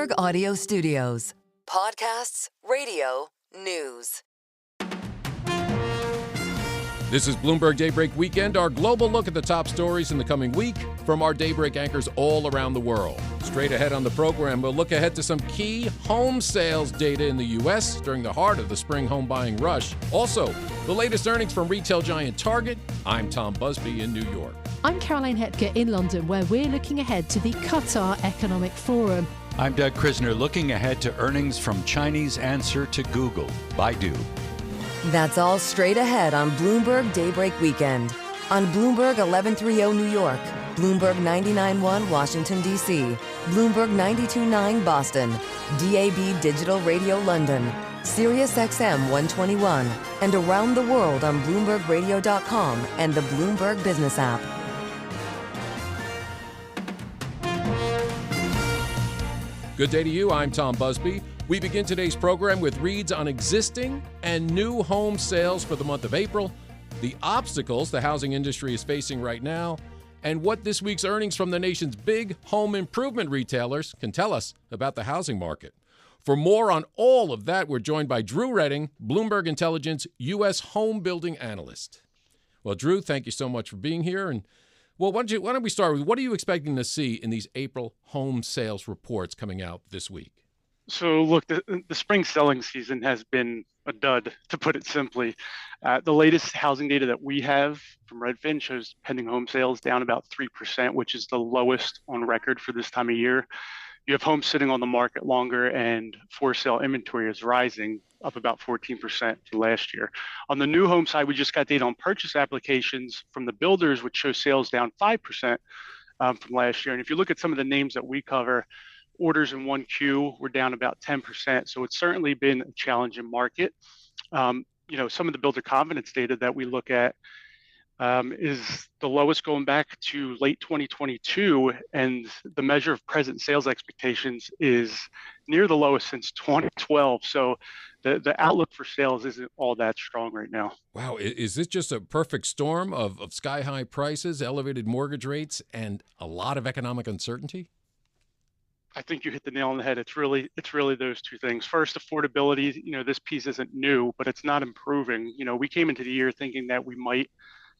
Bloomberg Audio Studios. Podcasts, radio, news. This is Bloomberg Daybreak Weekend, our global look at the top stories in the coming week from our Daybreak anchors all around the world. Straight ahead on the program, we'll look ahead to some key home sales data in the U.S. during the heart of the spring home buying rush. Also, the latest earnings from retail giant Target. I'm Tom Busby in New York. I'm Caroline Hetker in London, where we're looking ahead to the Qatar Economic Forum. I'm Doug Krisner, looking ahead to earnings from Chinese answer to Google, Baidu. That's all straight ahead on Bloomberg Daybreak Weekend. On Bloomberg 1130 New York, Bloomberg 99.1 Washington, D.C., Bloomberg 92.9 Boston, DAB Digital Radio London, Sirius XM 121, and around the world on BloombergRadio.com and the Bloomberg Business app. Good day to you. I'm Tom Busby. We begin today's program with reads on existing and new home sales for the month of April, the obstacles the housing industry is facing right now, and what this week's earnings from the nation's big home improvement retailers can tell us about the housing market. For more on all of that, we're joined by Drew Redding, Bloomberg Intelligence U.S. home building analyst. Well, Drew, thank you so much for being here. And well, why don't we start with what are you expecting to see in these April home sales reports coming out this week? So look, the spring selling season has been a dud, to put it simply. The latest housing data that we have from Redfin shows pending home sales down about 3%, which is the lowest on record for this time of year. You have homes sitting on the market longer, and for sale inventory is rising, up about 14% to last year. On the new home side, we just got data on purchase applications from the builders, which show sales down 5% from last year. And if you look at some of the names that we cover, orders in 1Q were down about 10%. So it's certainly been a challenging market. Some of the builder confidence data that we look at is the lowest going back to late 2022. And the measure of present sales expectations is near the lowest since 2012. So the outlook for sales isn't all that strong right now. Wow. Is this just a perfect storm of sky-high prices, elevated mortgage rates, and a lot of economic uncertainty? I think you hit the nail on the head. It's really those two things. First, affordability. This piece isn't new, but it's not improving. We came into the year thinking that we might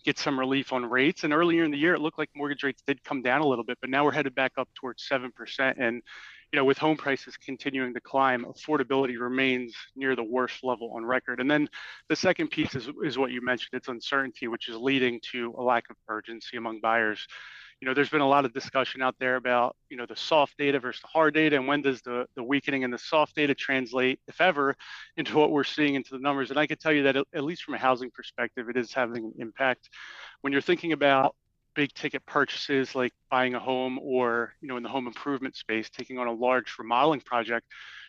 get some relief on rates, and earlier in the year, it looked like mortgage rates did come down a little bit, but now we're headed back up towards 7%. And with home prices continuing to climb, affordability remains near the worst level on record. And then the second piece is what you mentioned. It's uncertainty, which is leading to a lack of urgency among buyers. There's been a lot of discussion out there about, the soft data versus the hard data, and when does the weakening in the soft data translate, if ever, into what we're seeing into the numbers. And I can tell you that at least from a housing perspective, it is having an impact. When you're thinking about big ticket purchases like buying a home or, in the home improvement space, taking on a large remodeling project,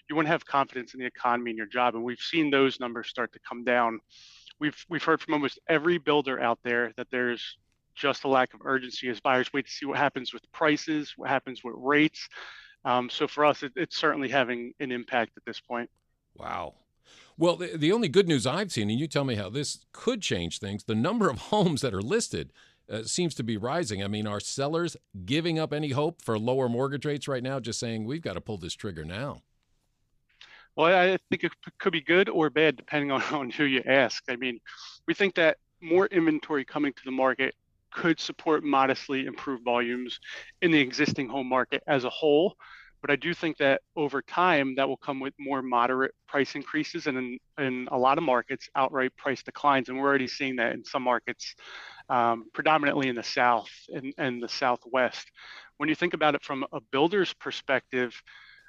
you want to have confidence in the economy and your job. And we've seen those numbers start to come down. We've heard from almost every builder out there that there's just a lack of urgency as buyers wait to see what happens with prices, what happens with rates. So for us, it's certainly having an impact at this point. Wow. Well, the only good news I've seen, and you tell me how this could change things, the number of homes that are listed seems to be rising. I mean, are sellers giving up any hope for lower mortgage rates right now, just saying we've got to pull this trigger now? Well, I think it could be good or bad, depending on who you ask. I mean, we think that more inventory coming to the market could support modestly improved volumes in the existing home market as a whole. But I do think that over time, that will come with more moderate price increases and in a lot of markets, outright price declines. And we're already seeing that in some markets, predominantly in the South and the Southwest. When you think about it from a builder's perspective,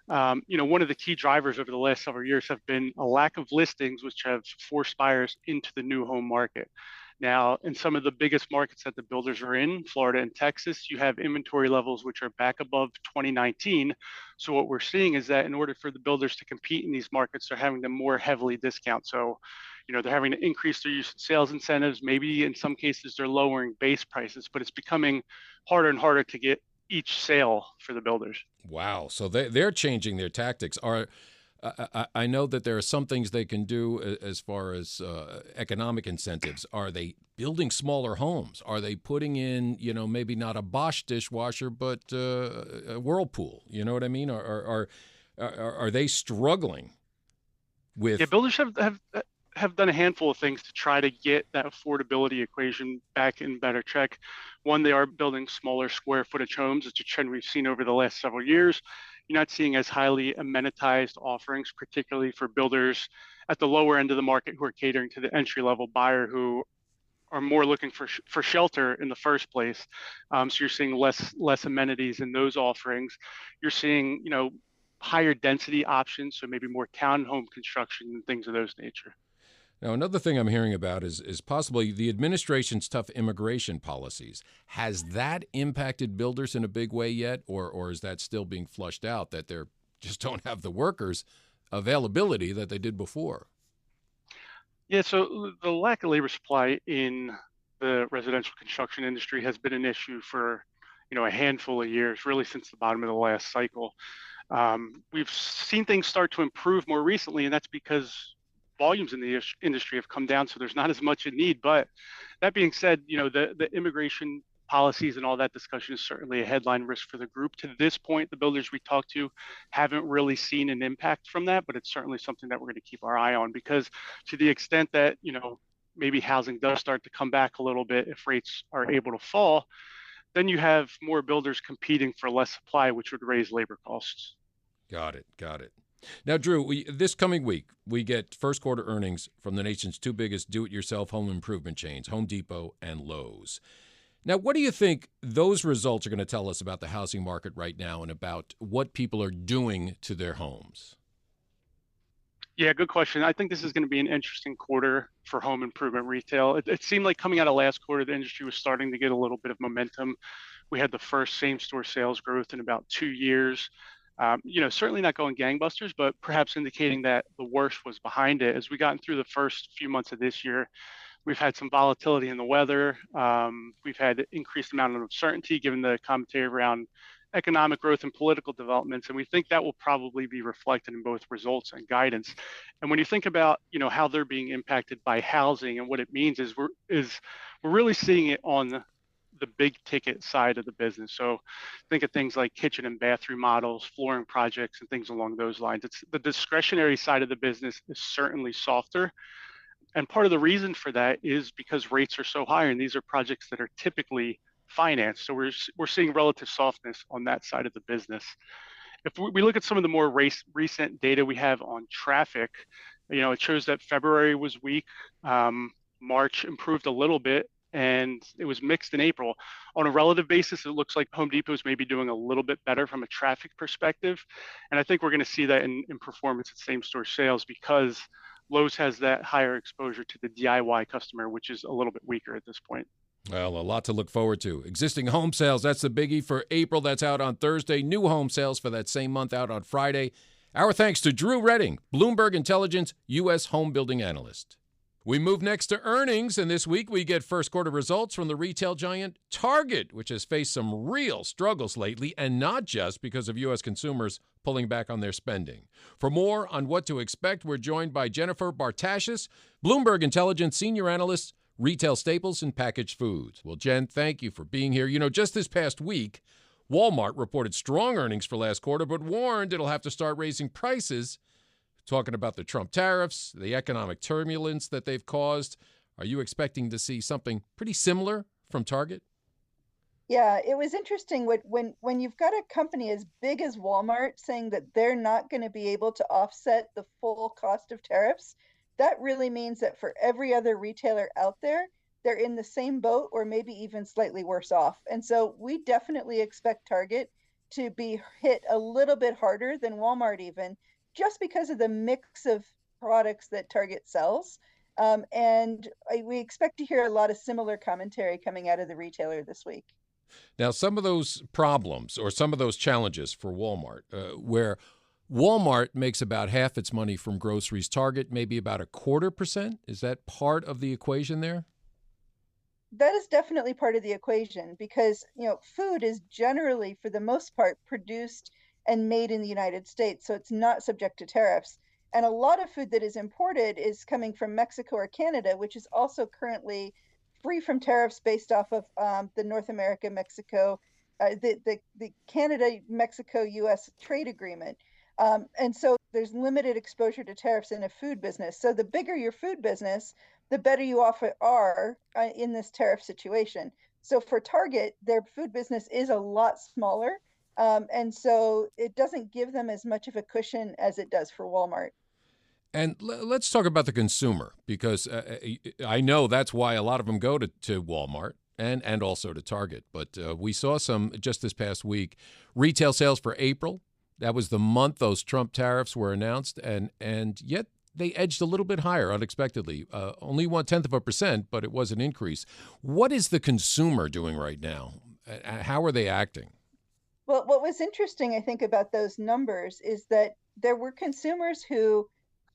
one of the key drivers over the last several years have been a lack of listings, which have forced buyers into the new home market. Now, in some of the biggest markets that the builders are in, Florida and Texas, you have inventory levels which are back above 2019. So what we're seeing is that in order for the builders to compete in these markets, they're having to more heavily discount. So, they're having to increase their use of sales incentives. Maybe in some cases, they're lowering base prices, but it's becoming harder and harder to get each sale for the builders. Wow. So they're changing their tactics. I know that there are some things they can do as far as economic incentives. Are they building smaller homes? Are they putting in, maybe not a Bosch dishwasher, but a Whirlpool? You know what I mean? Are Are they struggling with? Yeah, builders have done a handful of things to try to get that affordability equation back in better check. One, they are building smaller square footage homes. It's a trend we've seen over the last several years. You're not seeing as highly amenitized offerings, particularly for builders at the lower end of the market who are catering to the entry level buyer who are more looking for shelter in the first place. So you're seeing less amenities in those offerings. You're seeing, higher density options, so maybe more townhome construction and things of those nature. Now, another thing I'm hearing about is possibly the administration's tough immigration policies. Has that impacted builders in a big way yet, or is that still being flushed out, that they just don't have the workers availability that they did before? Yeah, so the lack of labor supply in the residential construction industry has been an issue for, a handful of years, really since the bottom of the last cycle. We've seen things start to improve more recently, and that's because volumes in the industry have come down, so there's not as much in need. But that being said, the immigration policies and all that discussion is certainly a headline risk for the group. To this point, the builders we talked to haven't really seen an impact from that, but it's certainly something that we're going to keep our eye on, because to the extent that, maybe housing does start to come back a little bit, if rates are able to fall, then you have more builders competing for less supply, which would raise labor costs. Got it. Now, Drew, this coming week, we get first quarter earnings from the nation's two biggest do-it-yourself home improvement chains, Home Depot and Lowe's. Now, what do you think those results are going to tell us about the housing market right now and about what people are doing to their homes? Yeah, good question. I think this is going to be an interesting quarter for home improvement retail. It seemed like coming out of last quarter, the industry was starting to get a little bit of momentum. We had the first same-store sales growth in about 2 years. Certainly not going gangbusters, but perhaps indicating that the worst was behind it. As we gotten through the first few months of this year, we've had some volatility in the weather. We've had increased amount of uncertainty given the commentary around economic growth and political developments, and we think that will probably be reflected in both results and guidance. And when you think about, how they're being impacted by housing, and what it means is we're really seeing it on the big ticket side of the business. So think of things like kitchen and bathroom models, flooring projects, and things along those lines. It's the discretionary side of the business is certainly softer. And part of the reason for that is because rates are so high, and these are projects that are typically financed. So we're seeing relative softness on that side of the business. If we look at some of the more recent data we have on traffic, it shows that February was weak, March improved a little bit, and it was mixed in April. On a relative basis, it looks like Home Depot is maybe doing a little bit better from a traffic perspective. And I think we're going to see that in performance at same-store sales, because Lowe's has that higher exposure to the DIY customer, which is a little bit weaker at this point. Well, a lot to look forward to. Existing home sales, that's the biggie for April. That's out on Thursday. New home sales for that same month out on Friday. Our thanks to Drew Redding, Bloomberg Intelligence U.S. home building analyst. We move next to earnings, and this week we get first quarter results from the retail giant Target, which has faced some real struggles lately, and not just because of U.S. consumers pulling back on their spending. For more on what to expect, we're joined by Jennifer Bartashis, Bloomberg Intelligence senior analyst, retail staples and packaged foods. Well, Jen, thank you for being here. Just this past week, Walmart reported strong earnings for last quarter, but warned it'll have to start raising prices, talking about the Trump tariffs, the economic turbulence that they've caused. Are you expecting to see something pretty similar from Target? Yeah, it was interesting when you've got a company as big as Walmart saying that they're not going to be able to offset the full cost of tariffs. That really means that for every other retailer out there, they're in the same boat or maybe even slightly worse off. And so we definitely expect Target to be hit a little bit harder than Walmart even, just because of the mix of products that Target sells. We expect to hear a lot of similar commentary coming out of the retailer this week. Now, some of those problems or some of those challenges for Walmart, where Walmart makes about half its money from groceries, Target maybe about 0.25%. Is that part of the equation there? That is definitely part of the equation, because food is generally, for the most part, produced and made in the United States, so it's not subject to tariffs. And a lot of food that is imported is coming from Mexico or Canada, which is also currently free from tariffs based off of the North America-Mexico, the Canada-Mexico-U.S. trade agreement. And so there's limited exposure to tariffs in a food business. So the bigger your food business, the better you often are in this tariff situation. So for Target, their food business is a lot smaller. And so it doesn't give them as much of a cushion as it does for Walmart. And let's talk about the consumer, because I know that's why a lot of them go to Walmart and also to Target. But we saw some just this past week. Retail sales for April, that was the month those Trump tariffs were announced, and yet they edged a little bit higher unexpectedly. Only 0.1%, but it was an increase. What is the consumer doing right now? How are they acting? Well, what was interesting, I think, about those numbers is that there were consumers who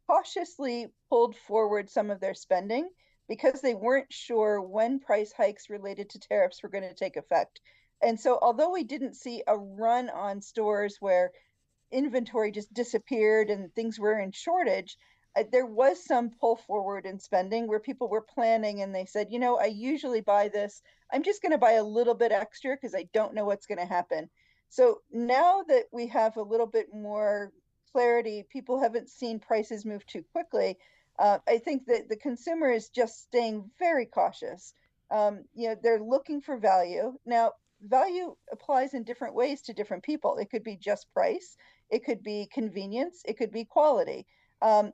cautiously pulled forward some of their spending because they weren't sure when price hikes related to tariffs were going to take effect. And so, although we didn't see a run on stores where inventory just disappeared and things were in shortage, there was some pull forward in spending where people were planning and they said, I usually buy this. I'm just going to buy a little bit extra because I don't know what's going to happen. So now that we have a little bit more clarity, people haven't seen prices move too quickly. I think that the consumer is just staying very cautious. They're looking for value. Now, value applies in different ways to different people. It could be just price, it could be convenience, it could be quality.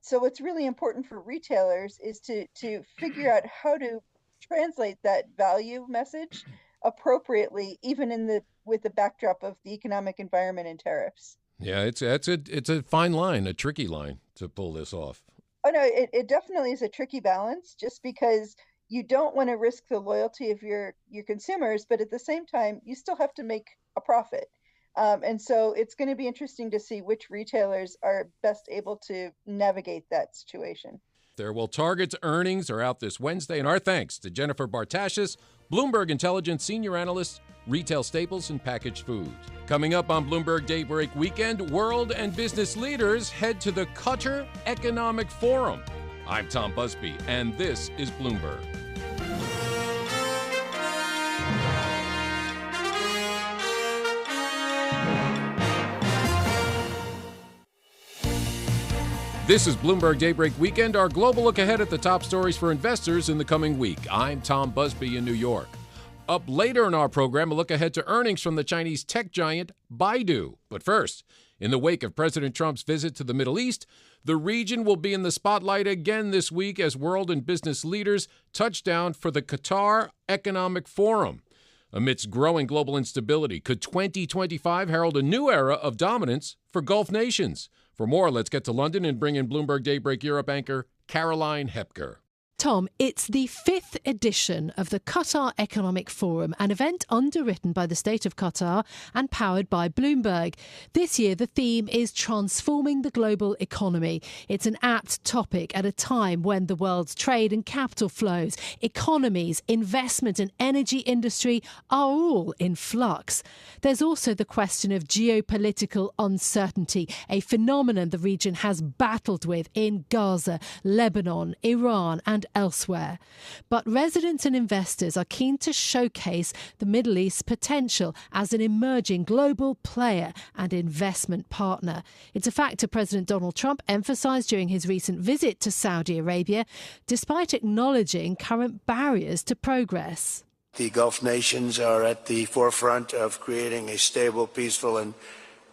So what's really important for retailers is to figure out how to translate that value message appropriately, even with the backdrop of the economic environment and tariffs. Yeah, it's a fine line, a tricky line to pull this off. Oh no, it definitely is a tricky balance, just because you don't want to risk the loyalty of your consumers, but at the same time, you still have to make a profit. And so it's going to be interesting to see which retailers are best able to navigate that situation. Well, Target's earnings are out this Wednesday, and our thanks to Jennifer Bartashis, Bloomberg Intelligence Senior Analyst, Retail Staples and Packaged Foods. Coming up on Bloomberg Daybreak Weekend, world and business leaders head to the Qatar Economic Forum. I'm Tom Busby, and this is Bloomberg. This is Bloomberg Daybreak Weekend, our global look ahead at the top stories for investors in the coming week. I'm Tom Busby in New York. Up later in our program, a look ahead to earnings from the Chinese tech giant Baidu. But first, in the wake of President Trump's visit to the Middle East, the region will be in the spotlight again this week as world and business leaders touch down for the Qatar Economic Forum. Amidst growing global instability, could 2025 herald a new era of dominance for Gulf nations? For more, let's get to London and bring in Bloomberg Daybreak Europe anchor Caroline Hepker. Tom, it's the 5th edition of the Qatar Economic Forum, an event underwritten by the state of Qatar and powered by Bloomberg. This year, the theme is transforming the global economy. It's an apt topic at a time when the world's trade and capital flows, economies, investment and energy industry are all in flux. There's also the question of geopolitical uncertainty, a phenomenon the region has battled with in Gaza, Lebanon, Iran and elsewhere. But residents and investors are keen to showcase the Middle East's potential as an emerging global player and investment partner. It's a factor President Donald Trump emphasised during his recent visit to Saudi Arabia, despite acknowledging current barriers to progress. The Gulf nations are at the forefront of creating a stable, peaceful and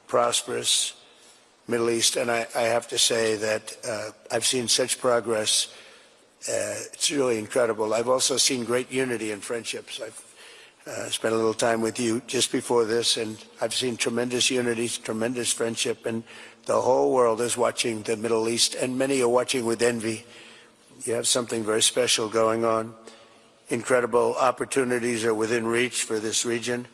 prosperous Middle East. And I have to say that I've seen such progress. It's really incredible. I've also seen great unity and friendships. I've spent a little time with you just before this, and I've seen tremendous unity, tremendous friendship, and the whole world is watching the Middle East, and many are watching with envy. You have something very special going on. Incredible opportunities are within reach for this region.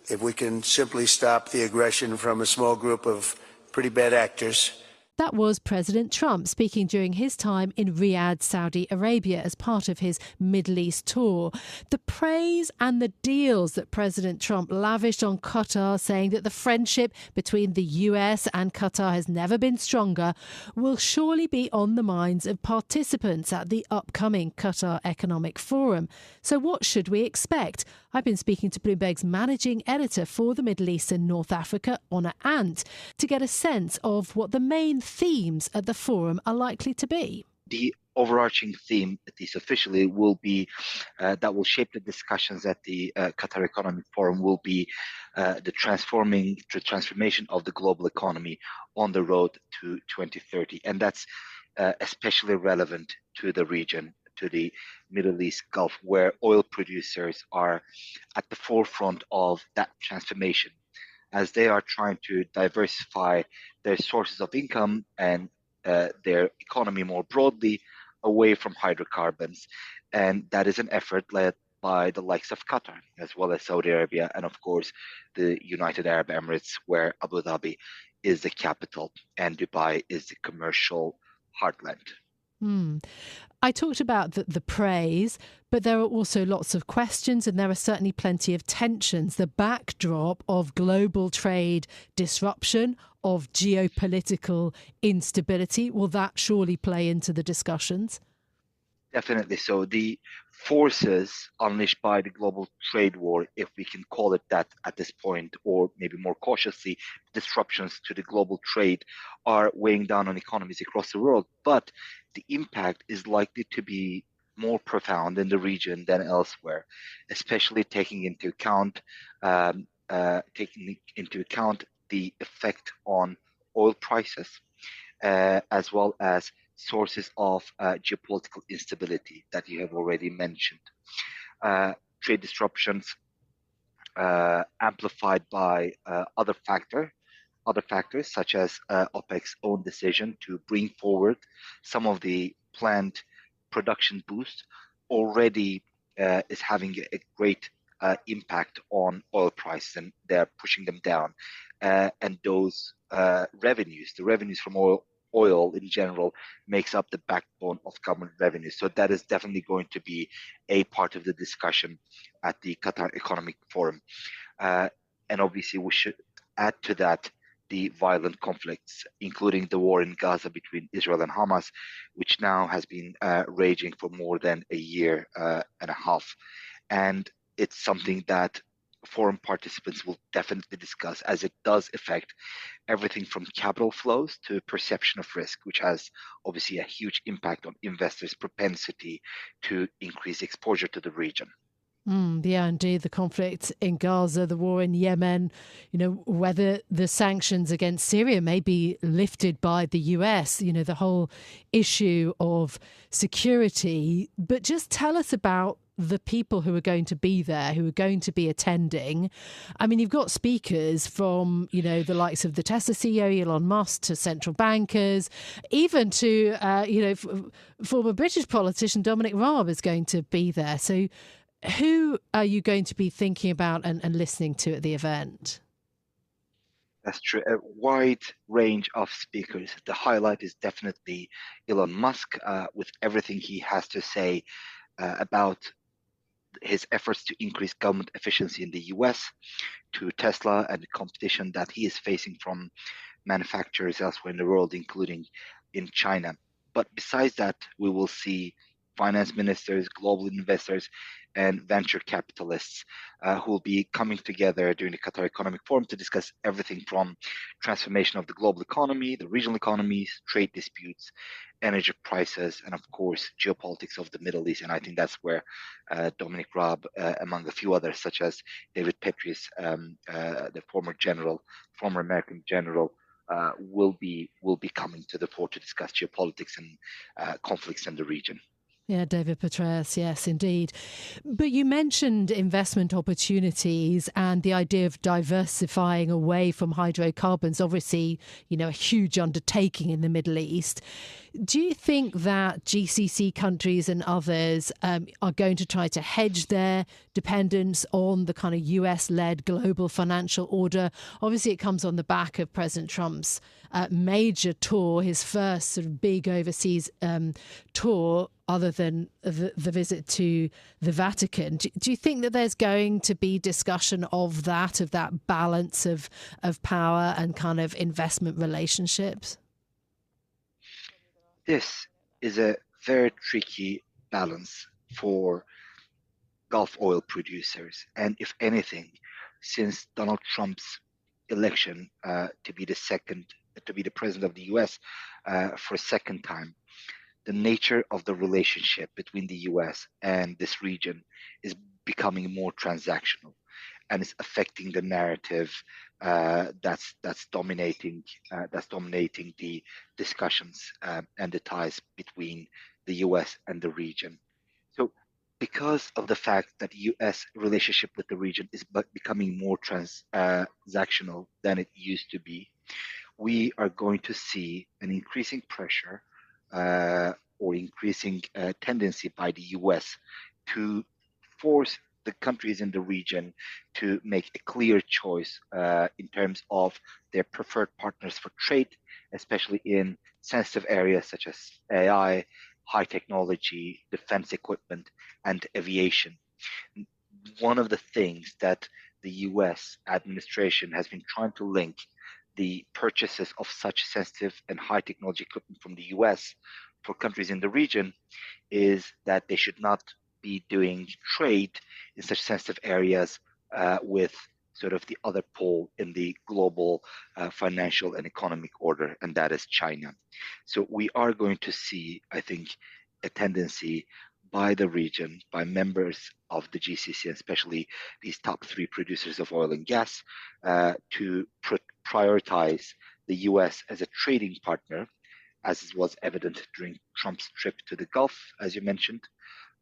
If we can simply stop the aggression from a small group of pretty bad actors. That was President Trump speaking during his time in Riyadh, Saudi Arabia, as part of his Middle East tour. The praise and the deals that President Trump lavished on Qatar, saying that the friendship between the US and Qatar has never been stronger, will surely be on the minds of participants at the upcoming Qatar Economic Forum. So what should we expect? I've been speaking to Bloomberg's managing editor for the Middle East and North Africa, Honor Ant, to get a sense of what the main themes at the forum are likely to be. The overarching theme, at least officially, will be that will shape the discussions at the Qatar Economic Forum will be the transformation of the global economy on the road to 2030. And that's especially relevant to the region, to the Middle East Gulf, where oil producers are at the forefront of that transformation, as they are trying to diversify their sources of income and their economy more broadly away from hydrocarbons. And that is an effort led by the likes of Qatar, as well as Saudi Arabia, and of course, the United Arab Emirates, where Abu Dhabi is the capital and Dubai is the commercial heartland. I talked about the praise, but there are also lots of questions, and there are certainly plenty of tensions. The backdrop of global trade disruption, of geopolitical instability, will that surely play into the discussions? Definitely so. The forces unleashed by the global trade war, if we can call it that at this point, or maybe more cautiously, disruptions to the global trade, are weighing down on economies across the world. But the impact is likely to be more profound in the region than elsewhere, especially taking into account the effect on oil prices, as well as sources of geopolitical instability that you have already mentioned. Trade disruptions amplified by other factors such as OPEC's own decision to bring forward some of the planned production boost already is having a great impact on oil prices, and they're pushing them down. And those the revenues from oil in general makes up the backbone of government revenue. So that is definitely going to be a part of the discussion at the Qatar Economic Forum. And obviously we should add to that the violent conflicts, including the war in Gaza between Israel and Hamas, which now has been raging for more than a year and a half. And it's something that forum participants will definitely discuss, as it does affect everything from capital flows to perception of risk, which has obviously a huge impact on investors' propensity to increase exposure to the region. Yeah, indeed. The conflict in Gaza, the war in Yemen, whether the sanctions against Syria may be lifted by the US, the whole issue of security. But just tell us about the people who are going to be there, who are going to be attending. I mean, you've got speakers from, the likes of the Tesla CEO, Elon Musk, to central bankers, even to, former British politician Dominic Raab is going to be there. So who are you going to be thinking about and listening to at the event? That's true. A wide range of speakers. The highlight is definitely Elon Musk, with everything he has to say about his efforts to increase government efficiency in the US, to Tesla and the competition that he is facing from manufacturers elsewhere in the world, including in China. But besides that, we will see finance ministers, global investors, and venture capitalists who will be coming together during the Qatar Economic Forum to discuss everything from transformation of the global economy, the regional economies, trade disputes, energy prices, and of course, geopolitics of the Middle East. And I think that's where Dominic Raab, among a few others, such as David Petraeus, the former American general, will be coming to the fore to discuss geopolitics and conflicts in the region. Yeah, David Petraeus, yes, indeed. But you mentioned investment opportunities and the idea of diversifying away from hydrocarbons, obviously, a huge undertaking in the Middle East. Do you think that GCC countries and others are going to try to hedge their dependence on the kind of US-led global financial order? Obviously, it comes on the back of President Trump's major tour, his first sort of big overseas tour, other than the visit to the Vatican. Do you think that there's going to be discussion of that balance of power and kind of investment relationships? This is a very tricky balance for Gulf oil producers. And if anything, since Donald Trump's election to be the president of the US for a second time, the nature of the relationship between the US and this region is becoming more transactional, and it's affecting the narrative that's dominating the discussions and the ties between the US and the region. So, because of the fact that the US relationship with the region is becoming more transactional than it used to be, we are going to see an increasing pressure or increasing tendency by the US to force the countries in the region to make a clear choice in terms of their preferred partners for trade, especially in sensitive areas such as AI, high technology, defense equipment, and aviation. One of the things that the US administration has been trying to link the purchases of such sensitive and high technology equipment from the US for countries in the region is that they should not be doing trade in such sensitive areas with sort of the other pole in the global financial and economic order, and that is China. So we are going to see, I think, a tendency by the region, by members of the GCC, especially these top three producers of oil and gas, to prioritize the US as a trading partner, as was evident during Trump's trip to the Gulf, as you mentioned,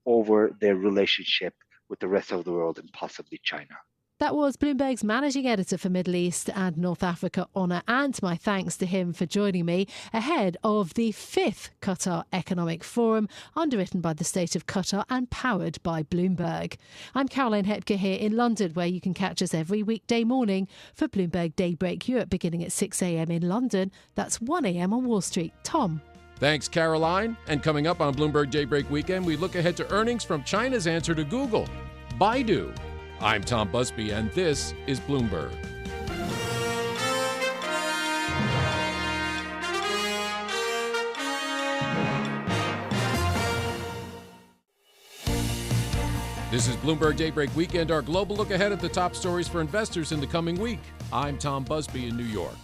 over their relationship with the rest of the world and possibly China. That was Bloomberg's managing editor for Middle East and North Africa, Honor, and my thanks to him for joining me ahead of the 5th Qatar Economic Forum, underwritten by the state of Qatar and powered by Bloomberg. I'm Caroline Hepker here in London, where you can catch us every weekday morning for Bloomberg Daybreak Europe, beginning at 6 a.m. in London. That's 1 a.m. on Wall Street. Tom. Thanks, Caroline. And coming up on Bloomberg Daybreak Weekend, we look ahead to earnings from China's answer to Google, Baidu. I'm Tom Busby, and this is Bloomberg. This is Bloomberg Daybreak Weekend, our global look ahead at the top stories for investors in the coming week. I'm Tom Busby in New York.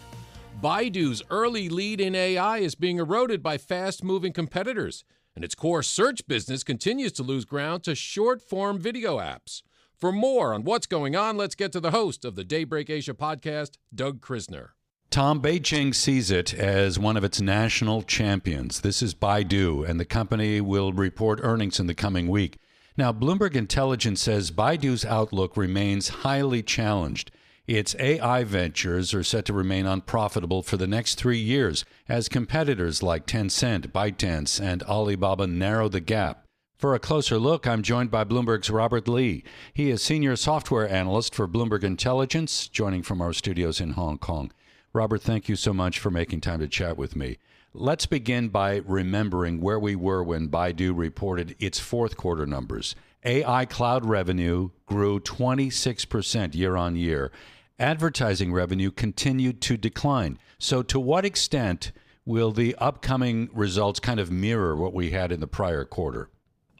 Baidu's early lead in AI is being eroded by fast-moving competitors, and its core search business continues to lose ground to short-form video apps. For more on what's going on, let's get to the host of the Daybreak Asia podcast, Doug Krisner. Tom, Beijing sees it as one of its national champions. This is Baidu, and the company will report earnings in the coming week. Now, Bloomberg Intelligence says Baidu's outlook remains highly challenged. Its AI ventures are set to remain unprofitable for the next 3 years as competitors like Tencent, ByteDance, and Alibaba narrow the gap. For a closer look, I'm joined by Bloomberg's Robert Lee. He is senior software analyst for Bloomberg Intelligence, joining from our studios in Hong Kong. Robert, thank you so much for making time to chat with me. Let's begin by remembering where we were when Baidu reported its fourth quarter numbers. AI cloud revenue grew 26% year on year. Advertising revenue continued to decline. So to what extent will the upcoming results kind of mirror what we had in the prior quarter?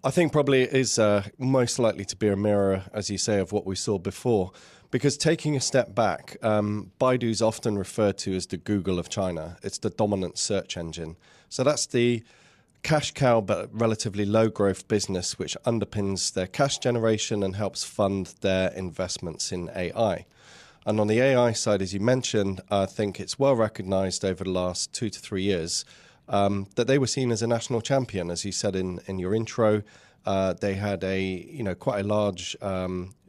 I think probably it is most likely to be a mirror, as you say, of what we saw before. Because taking a step back, Baidu is often referred to as the Google of China. It's the dominant search engine. So that's the cash cow, but relatively low growth business, which underpins their cash generation and helps fund their investments in AI. And on the AI side, as you mentioned, I think it's well recognized over the last 2 to 3 years that they were seen as a national champion. As you said in your intro, they had quite a large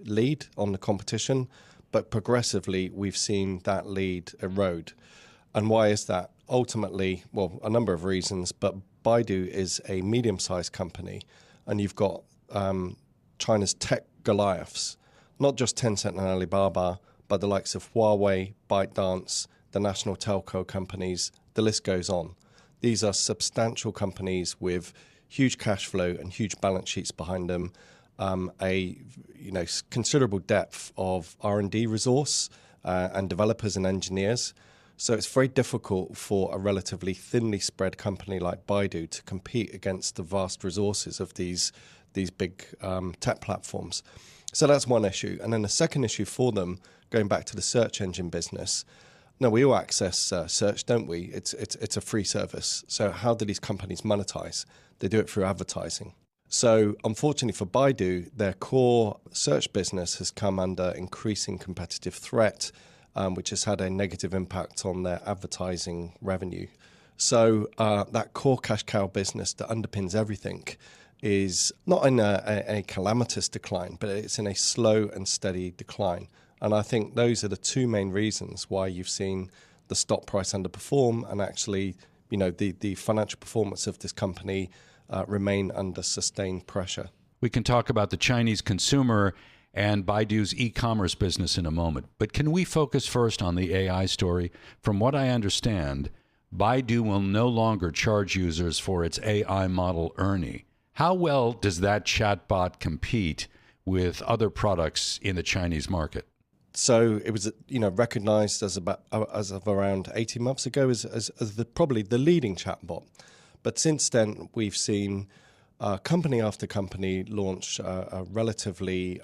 lead on the competition, but progressively we've seen that lead erode. And why is that? Ultimately, well, a number of reasons, but Baidu is a medium-sized company, and you've got China's tech Goliaths, not just Tencent and Alibaba, but the likes of Huawei, ByteDance, the national telco companies, the list goes on. These are substantial companies with huge cash flow and huge balance sheets behind them, considerable depth of R&D resource and developers and engineers. So it's very difficult for a relatively thinly spread company like Baidu to compete against the vast resources of these big tech platforms. So that's one issue. And then the second issue for them, going back to the search engine business, no, we all access search, don't we? It's a free service. So how do these companies monetize? They do it through advertising. So unfortunately for Baidu, their core search business has come under increasing competitive threat, which has had a negative impact on their advertising revenue. So that core cash cow business that underpins everything is not in a calamitous decline, but it's in a slow and steady decline. And I think those are the two main reasons why you've seen the stock price underperform and actually, the financial performance of this company remain under sustained pressure. We can talk about the Chinese consumer and Baidu's e-commerce business in a moment. But can we focus first on the AI story? From what I understand, Baidu will no longer charge users for its AI model Ernie. How well does that chatbot compete with other products in the Chinese market? So it was, recognized as of around 18 months ago as probably the leading chatbot. But since then, we've seen company after company launch relatively,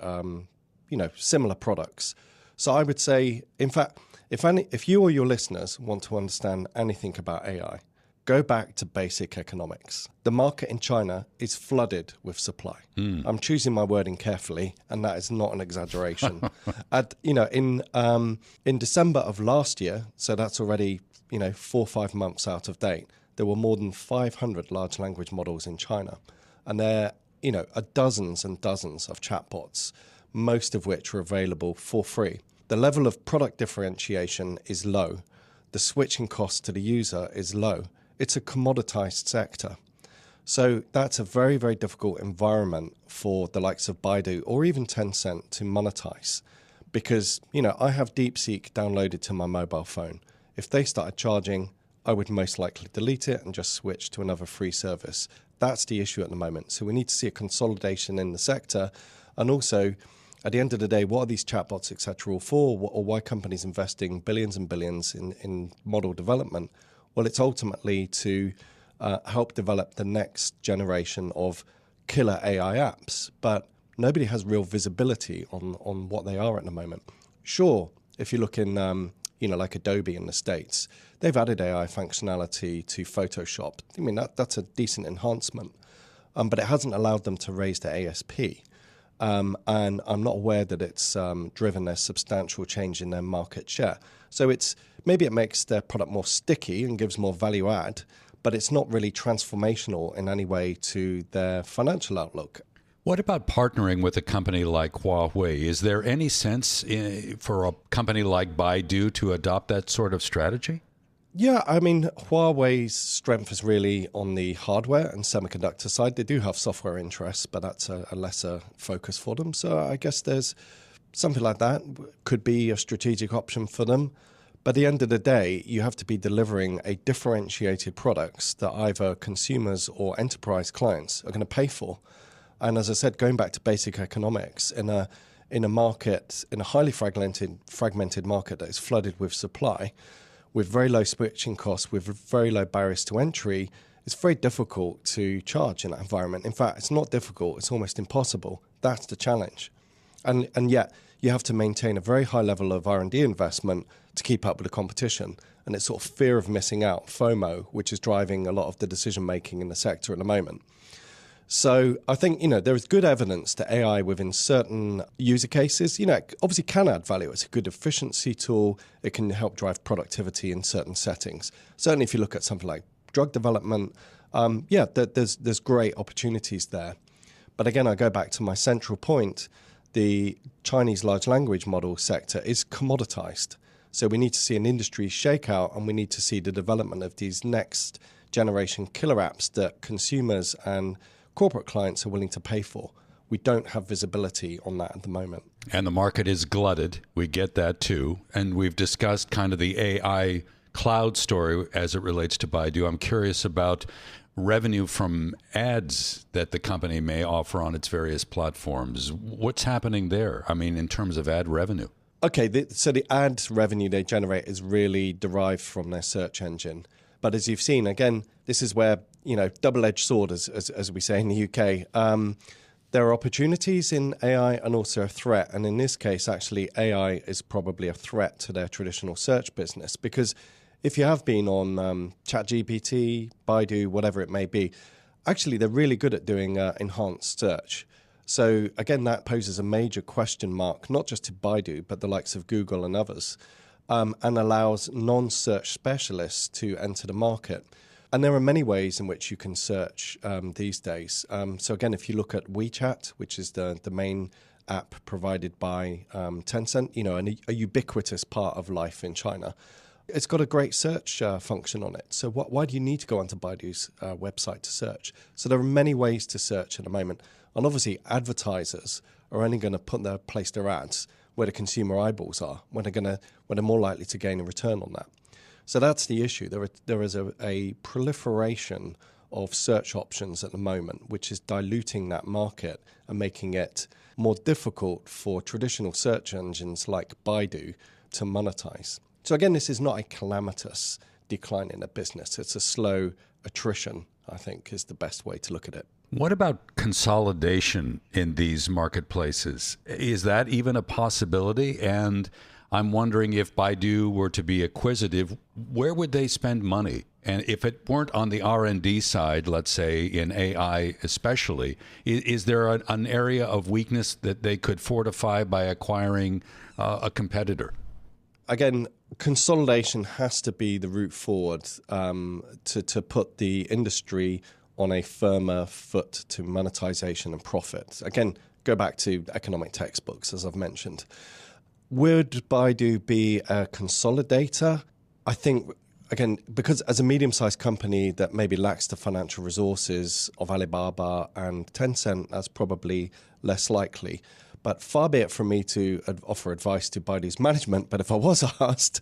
similar products. So I would say, in fact, if you or your listeners want to understand anything about AI, go back to basic economics. The market in China is flooded with supply. I'm choosing my wording carefully, and that is not an exaggeration. In December of last year, so that's already 4 or 5 months out of date, there were more than 500 large language models in China, and there are dozens and dozens of chatbots, most of which are available for free. The level of product differentiation is low. The switching cost to the user is low. It's a commoditized sector. So that's a very, very difficult environment for the likes of Baidu or even Tencent to monetize. Because, I have DeepSeek downloaded to my mobile phone. If they started charging, I would most likely delete it and just switch to another free service. That's the issue at the moment. So we need to see a consolidation in the sector. And also, at the end of the day, what are these chatbots, et cetera, all for? Or why companies investing billions and billions in model development? Well, it's ultimately to help develop the next generation of killer AI apps, but nobody has real visibility on what they are at the moment. Sure, if you look in, like Adobe in the States, they've added AI functionality to Photoshop. I mean, that's a decent enhancement, but it hasn't allowed them to raise their ASP. And I'm not aware that it's driven a substantial change in their market share. So maybe it makes their product more sticky and gives more value add, but it's not really transformational in any way to their financial outlook. What about partnering with a company like Huawei? Is there any sense for a company like Baidu to adopt that sort of strategy? Yeah, I mean, Huawei's strength is really on the hardware and semiconductor side. They do have software interests, but that's a lesser focus for them. So I guess there's something like that could be a strategic option for them. But at the end of the day, you have to be delivering a differentiated products that either consumers or enterprise clients are going to pay for. And as I said, going back to basic economics, in a market, in a highly fragmented market that is flooded with supply, with very low switching costs, with very low barriers to entry, it's very difficult to charge in that environment. In fact, it's not difficult, it's almost impossible. That's the challenge. And yet, you have to maintain a very high level of R&D investment to keep up with the competition. And it's sort of fear of missing out, FOMO, which is driving a lot of the decision-making in the sector at the moment. So I think, there is good evidence that AI within certain user cases, obviously can add value. It's a good efficiency tool. It can help drive productivity in certain settings. Certainly if you look at something like drug development, there's great opportunities there. But again, I go back to my central point. The Chinese large language model sector is commoditized. So we need to see an industry shakeout, and we need to see the development of these next generation killer apps that consumers and corporate clients are willing to pay for. We don't have visibility on that at the moment. And the market is glutted. We get that too. And we've discussed kind of the AI cloud story as it relates to Baidu. I'm curious about revenue from ads that the company may offer on its various platforms. What's happening there? I mean, in terms of ad revenue. Okay, so the ad revenue they generate is really derived from their search engine. But as you've seen, again, this is where, double-edged sword, as we say in the UK. There are opportunities in AI and also a threat. And in this case, actually, AI is probably a threat to their traditional search business. Because if you have been on ChatGPT, Baidu, whatever it may be, actually, they're really good at doing enhanced search. So again, that poses a major question mark, not just to Baidu, but the likes of Google and others, and allows non-search specialists to enter the market. And there are many ways in which you can search these days. So again, if you look at WeChat, which is the main app provided by Tencent, a ubiquitous part of life in China, it's got a great search function on it. So why do you need to go onto Baidu's website to search? So there are many ways to search at the moment. And obviously, advertisers are only going to place their ads where the consumer eyeballs are, when they're more likely to gain a return on that. So that's the issue. There is a proliferation of search options at the moment, which is diluting that market and making it more difficult for traditional search engines like Baidu to monetize. So again, this is not a calamitous decline in a business. It's a slow attrition, I think, is the best way to look at it. What about consolidation in these marketplaces? Is that even a possibility? And I'm wondering, if Baidu were to be acquisitive, where would they spend money? And if it weren't on the R&D side, let's say in AI especially, is there an area of weakness that they could fortify by acquiring a competitor? Again, consolidation has to be the route forward to put the industry on a firmer foot to monetization and profit. Again, go back to economic textbooks, as I've mentioned. Would Baidu be a consolidator? I think, again, because as a medium-sized company that maybe lacks the financial resources of Alibaba and Tencent, that's probably less likely. But far be it from me to offer advice to Baidu's management, but if I was asked,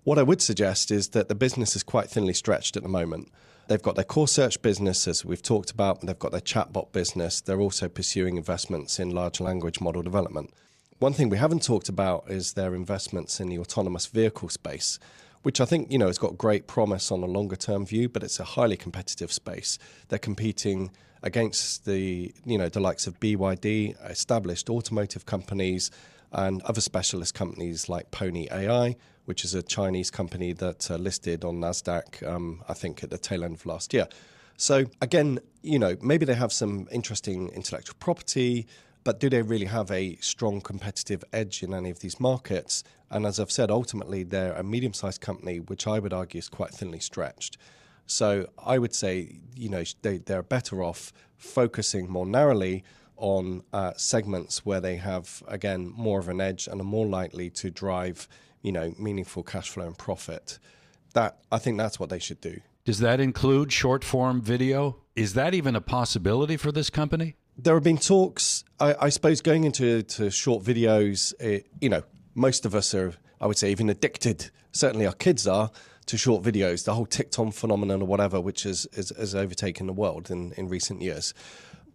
what I would suggest is that the business is quite thinly stretched at the moment. They've got their core search business, as we've talked about, and they've got their chatbot business. They're also pursuing investments in large language model development. One thing we haven't talked about is their investments in the autonomous vehicle space, which I think, has got great promise on a longer term view, but it's a highly competitive space. They're competing against the likes of BYD, established automotive companies, and other specialist companies like Pony AI, which is a Chinese company that listed on NASDAQ, I think, at the tail end of last year. So again, maybe they have some interesting intellectual property, but do they really have a strong competitive edge in any of these markets? And as I've said, ultimately, they're a medium-sized company, which I would argue is quite thinly stretched. So I would say, they're better off focusing more narrowly on segments where they have, again, more of an edge and are more likely to drive, meaningful cash flow and profit. I think that's what they should do. Does that include short-form video? Is that even a possibility for this company? There have been talks, I suppose, going into short videos. Most of us are, I would say, even addicted. Certainly our kids are to short videos. The whole TikTok phenomenon or whatever, which has overtaken the world in recent years.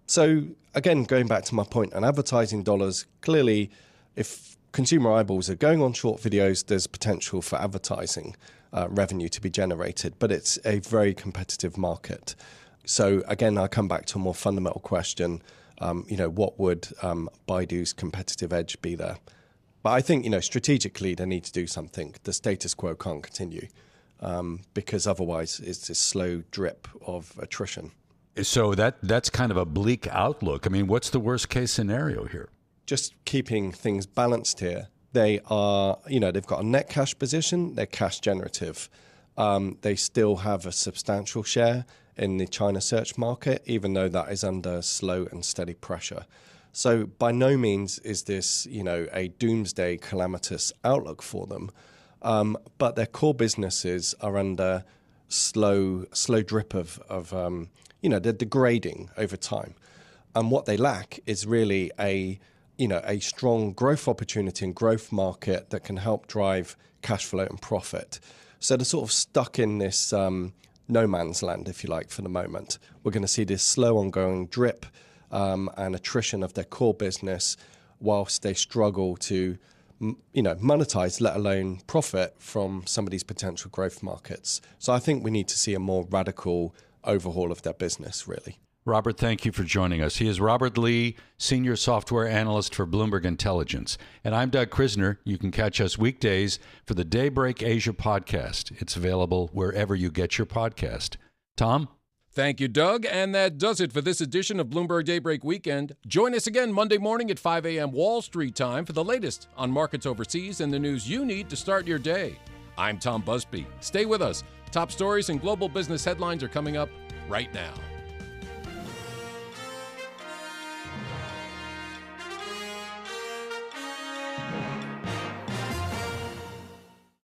So again, going back to my point on advertising dollars, clearly, if consumer eyeballs are going on short videos, there's potential for advertising revenue to be generated, but it's a very competitive market. So again, I come back to a more fundamental question. What would Baidu's competitive edge be there? But I think, strategically, they need to do something. The status quo can't continue because otherwise it's a slow drip of attrition. So that's kind of a bleak outlook. I mean, what's the worst case scenario here? Just keeping things balanced here. They are, they've got a net cash position. They're cash generative. They still have a substantial share in the China search market, even though that is under slow and steady pressure. So by no means is this, a doomsday calamitous outlook for them. But their core businesses are under slow drip of they're degrading over time. And what they lack is really a strong growth opportunity and growth market that can help drive cash flow and profit. So they're sort of stuck in this no man's land, if you like, for the moment. We're going to see this slow ongoing drip and attrition of their core business whilst they struggle to monetize, let alone profit from some of these potential growth markets. So I think we need to see a more radical overhaul of their business, really. Robert, thank you for joining us. He is Robert Lee, Senior Software Analyst for Bloomberg Intelligence. And I'm Doug Krisner. You can catch us weekdays for the Daybreak Asia podcast. It's available wherever you get your podcast. Tom? Thank you, Doug. And that does it for this edition of Bloomberg Daybreak Weekend. Join us again Monday morning at 5 a.m. Wall Street time for the latest on markets overseas and the news you need to start your day. I'm Tom Busby. Stay with us. Top stories and global business headlines are coming up right now.